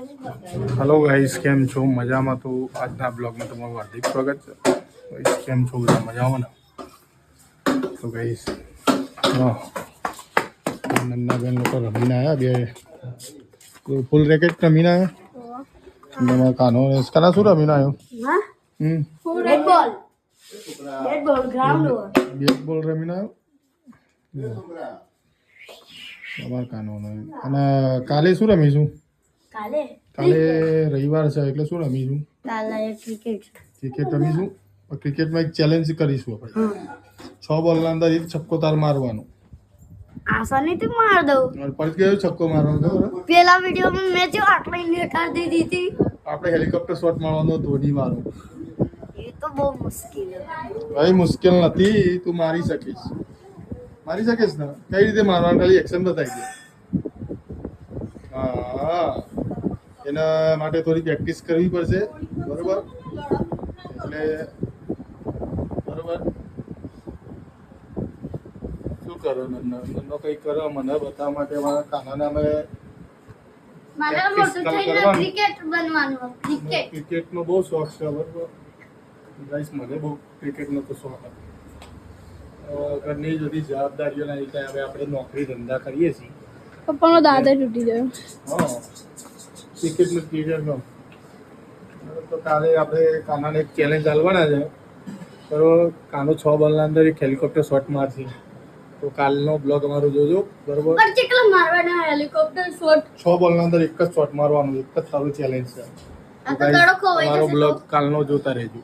Hello guys, કેમ છો? મજામાં? તો આજના બ્લોગમાં તમારું હાર્દિક સ્વાગત છે. ગાઈસ, કેમ છો? બધા મજામાં ને? તો ગાઈસ નન્ના બેન લોકો રમીને આવ્યા, બે ફૂલ રેકેટ રમીને આવ્યા. તમારા કાનો કાના શું રમીને આવ્યો? બેટ બોલ રમીને આવ્યો તમારા કાનો. અને કાલે શું રમીશું? કાલે રવિવાર છે એટલે શું રમીશું? ક્રિકેટ રમીશું. ક્રિકેટમાં એક ચેલેન્જ કરીશું આપણે. 6 બોલના અંદર એક છક્કો તાર મારવાનો. આસાની તો માર દઉં. પર ગયો છક્કો મારવાનો. પેલા વિડિયોમાં મેં જો આટલી નિકાલ દીધી હતી. આપણે હેલિકોપ્ટર શોટ મારવાનો, ધોની મારો. એ તો બહુ મુશ્કેલ છે. ભાઈ મુશ્કેલ નથી, તું મારી શકીશ. મારી શકીશ ને? કઈ રીતે મારવાનું? ખાલી એક્શન બતાવી દે. હા, એના માટે થોડી પ્રેક્ટિસ કરવી પડશે, બરોબર? એટલે બરોબર. શું કરો નન્નો કઈ કરો મને બતાવવા માટે? મારા કાનાને અમે મારા મોટું થઈને ક્રિકેટ બનવાનું. ક્રિકેટનો બહુ શોખ છે, બરોબર ગાઈસ? મને બહુ ક્રિકેટનો તો શોખ હતો. ઘરની બધી જવાબદારીઓના લીધે હવે આપણે નોકરી ધંધા કરીએ છીએ. પપ્પાનો દાંત તૂટી ગયો. હા, ક્રિકેટનો તો કાલે આપણે કાનાને એક ચેલેન્જ આલવાના છે, બરોબર? કાનો 6 બોલના અંદર એક હેલિકોપ્ટર શોટ મારશે. તો કાલનો બ્લોગ અમારો જોજો, બરોબર? પણ કેટલા મારવાના હેલિકોપ્ટર શોટ? 6 બોલના અંદર એક જ શોટ મારવાનો, એક જ સારું ચેલેન્જ છે. તો ગાઈસ, અમારો બ્લોગ કાલનો જોતા રહેજો.